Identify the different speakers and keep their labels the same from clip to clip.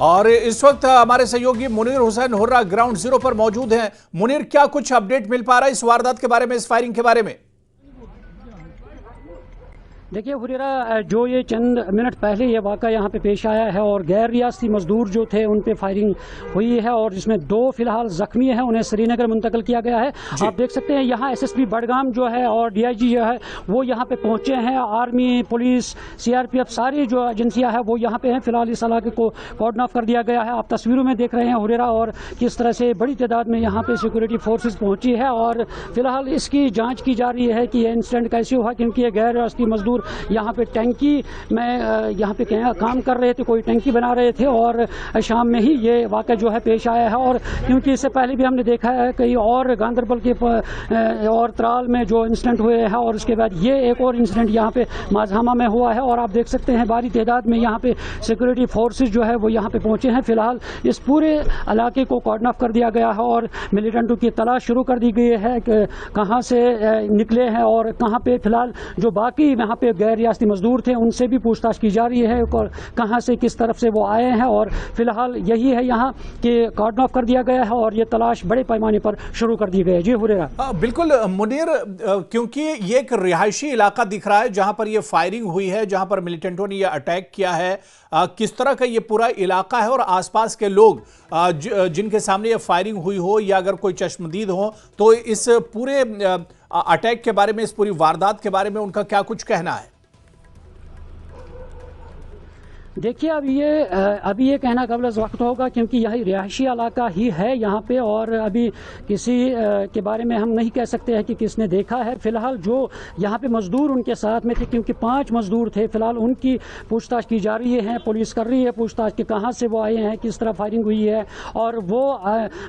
Speaker 1: और इस वक्त हमारे सहयोगी Munir Hussain hurrah ground zero पर मौजूद हैं। मुनीर, क्या कुछ अपडेट मिल पा रहा है इस वारदात के बारे में, इस फायरिंग के बारे में?
Speaker 2: देखिए हुरेरा, जो ये चंद मिनट पहले ये वाक़ा यहाँ पे पेश आया है और गैर रियासती मजदूर जो थे उन पे फायरिंग हुई है और जिसमें 2 फिलहाल जख्मी हैं, उन्हें श्रीनगर मुंतकिल किया गया है। आप देख सकते हैं यहाँ एसएसपी बडगाम जो है और डीआईजी जो है वो यहाँ पे पहुँचे हैं। आर्मी, पुलिस, सीआरपीएफ सारी जो एजेंसियाँ हैं वो यहाँ पे हैं। फिलहाल इस इलाके को कॉर्डन ऑफ कर दिया गया है। आप तस्वीरों में देख रहे हैं हुरेरा, और किस तरह से बड़ी तादाद में यहाँ पे सिक्योरिटी फोर्सेज पहुँची है और फिलहाल इसकी जाँच की जा रही है कि यह इंसिडेंट कैसे हुआ, क्योंकि ये गैर रियासती मजदूर यहाँ पे टंकी में यहाँ पे काम कर रहे थे, कोई टंकी बना रहे थे और शाम में ही ये वाक़या जो है पेश आया है। और क्योंकि इससे पहले भी हमने देखा है कई और गांदरबल के और त्राल में जो इंसिडेंट हुए हैं और उसके बाद ये एक और इंसिडेंट यहाँ पे माझामा में हुआ है। और आप देख सकते हैं भारी तादाद में यहाँ पे सिक्योरिटी फोर्सेज जो है वो यहाँ पे पहुँचे हैं। फिलहाल इस पूरे इलाके को कॉर्डन ऑफ कर दिया गया है और मिलिटेंटों की तलाश शुरू कर दी गई है कि कहाँ से निकले हैं और कहाँ पे फिलहाल जो बाकी यहाँ पे गैर रियासती मजदूर थे उनसे भी पूछताछ की जा रही है और कहां से किस तरफ से वो आए हैं। और फिलहाल यही है यहाँ कि कॉर्डन ऑफ कर दिया गया है और ये तलाश बड़े पैमाने पर शुरू कर दी गई है। जी हुरेरा।
Speaker 1: बिल्कुल मुनीर, क्योंकि ये एक रिहायशी इलाका दिख रहा है जहां पर ये फायरिंग हुई है, जहां पर मिलिटेंटों ने ये अटैक किया है, किस तरह का ये पूरा इलाका है और आसपास के लोग जिनके सामने ये फायरिंग हुई हो या अगर कोई चश्मदीद हो तो इस पूरे अटैक के बारे में, इस पूरी वारदात के बारे में उनका क्या कुछ कहना है?
Speaker 2: देखिए अभी ये कहना कबल वक्त होगा, क्योंकि यही रिहायशी इलाका ही है यहाँ पे और अभी किसी के बारे में हम नहीं कह सकते हैं कि किसने देखा है। फिलहाल जो यहाँ पे मजदूर उनके साथ में थे, क्योंकि 5 मजदूर थे, फिलहाल उनकी पूछताछ की जा रही है। पुलिस कर रही है पूछताछ कि कहाँ से वो आए हैं, किस तरह फायरिंग हुई है, और वो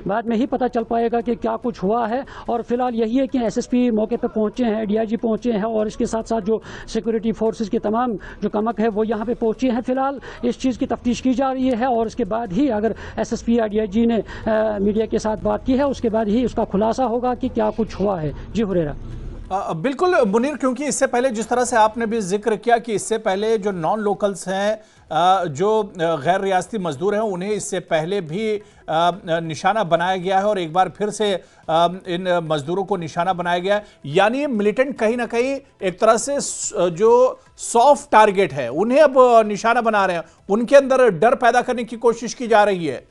Speaker 2: बाद में ही पता चल पाएगा कि क्या कुछ हुआ है। और फिलहाल यही है कि एसएसपी मौके पर पहुँचे हैं, डीआईजी पहुँचे हैं और इसके साथ साथ जो सिक्योरिटी फोर्सेज की तमाम जो कमक है वो यहाँ पे पहुँचे हैं। फिलहाल इस चीज़ की तफ्तीश की जा रही है और उसके बाद ही अगर एसएसपी या डीआईजी ने मीडिया के साथ बात की है उसके बाद ही उसका खुलासा होगा कि क्या कुछ हुआ है। जी हुरेरा।
Speaker 1: बिल्कुल मुनीर, क्योंकि इससे पहले जिस तरह से आपने भी जिक्र किया कि इससे पहले जो नॉन लोकल्स हैं, जो गैर रियासती मजदूर हैं, उन्हें इससे पहले भी निशाना बनाया गया है और एक बार फिर से इन मजदूरों को निशाना बनाया गया है। यानी मिलिटेंट कहीं ना कहीं एक तरह से जो सॉफ्ट टारगेट है उन्हें अब निशाना बना रहे हैं, उनके अंदर डर पैदा करने की कोशिश की जा रही है।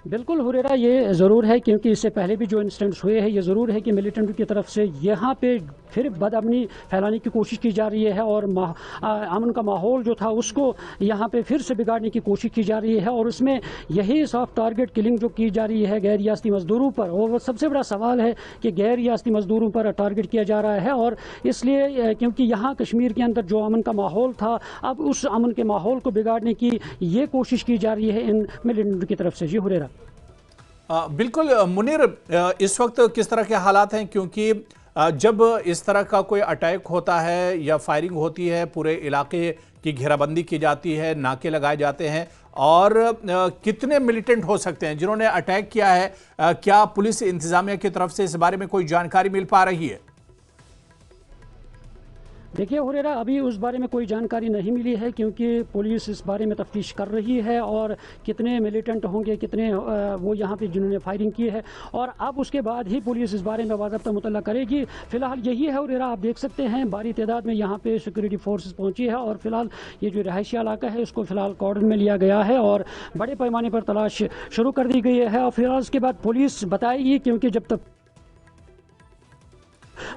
Speaker 2: बिल्कुल हुरेरा, ये ज़रूर है, क्योंकि इससे पहले भी जो इंसिडेंट्स हुए हैं ये ज़रूर है कि मिलिटेंट की तरफ से यहाँ पे फिर बदअमनी फैलाने की कोशिश की जा रही है और अमन का माहौल जो था उसको यहाँ पे फिर से बिगाड़ने की कोशिश की जा रही है। और उसमें यही सॉफ्ट टारगेट किलिंग जो की जा रही है गैर रियासती मजदूरों पर, और सबसे बड़ा सवाल है कि गैर रियासती मजदूरों पर टारगेट किया जा रहा है। और इसलिए क्योंकि यहाँ कश्मीर के अंदर जो अमन का माहौल था, अब उस अमन के माहौल को बिगाड़ने की ये कोशिश की जा रही है इन मिलिटेंट की तरफ से। जी हुरेरा।
Speaker 1: बिल्कुल मुनीर, इस वक्त किस तरह के हालात हैं, क्योंकि जब इस तरह का कोई अटैक होता है या फायरिंग होती है, पूरे इलाके की घेराबंदी की जाती है, नाके लगाए जाते हैं, और कितने मिलिटेंट हो सकते हैं जिन्होंने अटैक किया है? क्या पुलिस इंतजामिया की तरफ से इस बारे में कोई जानकारी मिल पा रही है?
Speaker 2: देखिए हुरेरा, अभी उस बारे में कोई जानकारी नहीं मिली है, क्योंकि पुलिस इस बारे में तफ्तीश कर रही है और कितने मिलिटेंट होंगे, कितने वो यहाँ पे जिन्होंने फायरिंग की है, और अब उसके बाद ही पुलिस इस बारे में बाज़ाब्ता मुतल्ला करेगी। फिलहाल यही है हुरेरा, आप देख सकते हैं भारी तादाद में यहाँ पे सिक्योरिटी फोर्सेस पहुँची है और फिलहाल ये जो रिहायशी इलाका है उसको फिलहाल कॉर्डन में लिया गया है और बड़े पैमाने पर तलाश शुरू कर दी गई है। और फिलहाल उसके बाद पुलिस बताएगी, क्योंकि जब तक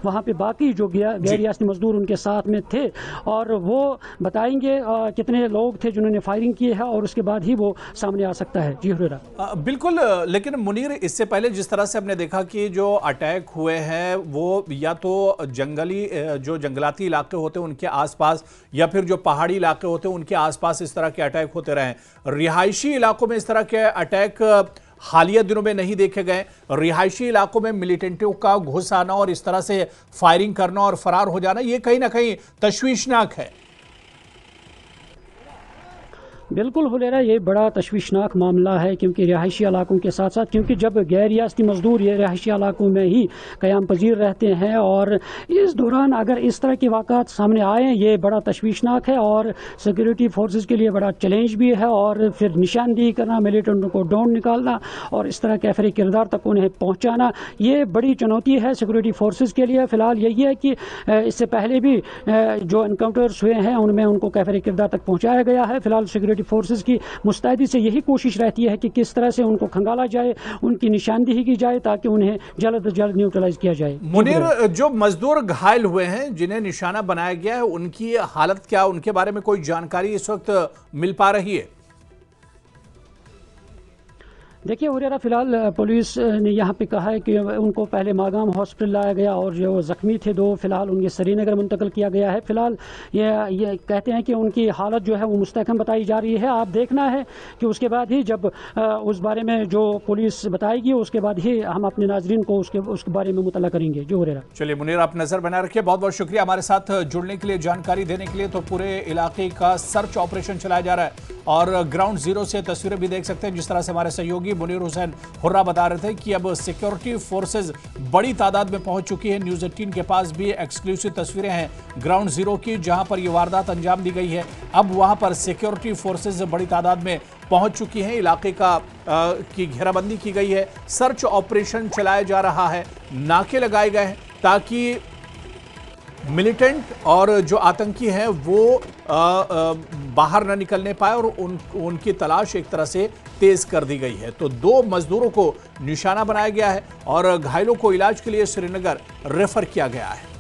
Speaker 2: वहाँ पे बाकी जो गैर रियासती मजदूर उनके साथ में थे और वो बताएंगे कितने लोग थे जिन्होंने फायरिंग की है, और उसके बाद ही वो सामने आ सकता है। जी हुरेरा।
Speaker 1: बिल्कुल, लेकिन मुनीर, इससे पहले जिस तरह से हमने देखा कि जो अटैक हुए हैं वो या तो जंगली जो जंगलाती इलाके होते हैं उनके आसपास या फिर जो पहाड़ी इलाके होते हैं उनके आसपास इस तरह के अटैक होते रहे। रिहायशी इलाकों में इस तरह के अटैक हालिया दिनों में नहीं देखे गए। रिहायशी इलाकों में मिलिटेंटों का घुस आना और इस तरह से फायरिंग करना और फरार हो जाना, ये कहीं ना कहीं तशवीशनाक है।
Speaker 2: बिल्कुल हुलेरा, ये बड़ा तशवीशनाक मामला है क्योंकि रिहायशी इलाकों के साथ साथ, क्योंकि जब गैर रियासती मजदूर ये रिहायशी इलाकों में ही क़याम पजीर रहते हैं और इस दौरान अगर इस तरह के वाक़ात सामने आए, ये बड़ा तशवीशनाक है और सिक्योरिटी फोर्सेस के लिए बड़ा चैलेंज भी है। और फिर निशानदेही करना, मिलिटेंटों को ढूंढ निकालना और इस तरह कैफरे किरदार तक उन्हें पहुँचाना, ये बड़ी चुनौती है सिक्योरिटी फोर्सेस के लिए। फ़िलहाल यही है कि इससे पहले भी जो एनकाउंटर्स हुए हैं उनमें उनको कैफरे किरदार तक पहुँचाया गया है। फ़िलहाल सिक्योरिटी फोर्सेस की मुस्तैदी से यही कोशिश रहती है कि किस तरह से उनको खंगाला जाए, उनकी निशानदेही की जाए ताकि उन्हें जल्द से जल्द न्यूट्रलाइज किया जाए।
Speaker 1: मुनीर, जो मजदूर घायल हुए हैं जिन्हें निशाना बनाया गया है, उनकी हालत क्या, उनके बारे में कोई जानकारी इस वक्त मिल पा रही है?
Speaker 2: देखिए हुरेरा, फिलहाल पुलिस ने यहाँ पे कहा है कि उनको पहले मागाम हॉस्पिटल लाया गया और जो ज़ख्मी थे दो, फिलहाल उनके श्रीनगर मुंतकिल किया गया है। फिलहाल ये कहते हैं कि उनकी हालत जो है वो मुस्तहकम बताई जा रही है। आप देखना है कि उसके बाद ही जब उस बारे में जो पुलिस बताएगी उसके बाद ही हम अपने नाजरीन को उसके बारे में मुतला करेंगे। जो हुरेरा,
Speaker 1: चलिए मुनीर, आप नजर बना रखिए। बहुत बहुत शुक्रिया हमारे साथ जुड़ने के लिए, जानकारी देने के लिए। तो पूरे इलाके का सर्च ऑपरेशन चलाया जा रहा है और ग्राउंड जीरो से तस्वीरें भी देख सकते हैं जिस तरह से हमारे सहयोगी मुनीर हुसैन हुर्रा बता रहे थे कि अब सिक्योरिटी फोर्सेज बड़ी तादाद में पहुंच चुकी है। न्यूज़ 18 के पास भी एक्सक्लूसिव तस्वीरें हैं ग्राउंड जीरो की, जहां पर यह वारदात अंजाम दी गई है। अब वहां पर सिक्योरिटी फोर्सेज बड़ी तादाद में पहुंच चुकी हैं। इलाके की घेराबंदी की गई है, सर्च ऑपरेशन चलाया जा रहा है, नाके लगाए गए हैं ताकि मिलिटेंट और जो आतंकी हैं वो बाहर न निकलने पाए और उनकी तलाश एक तरह से तेज कर दी गई है। तो 2 मजदूरों को निशाना बनाया गया है और घायलों को इलाज के लिए श्रीनगर रेफर किया गया है।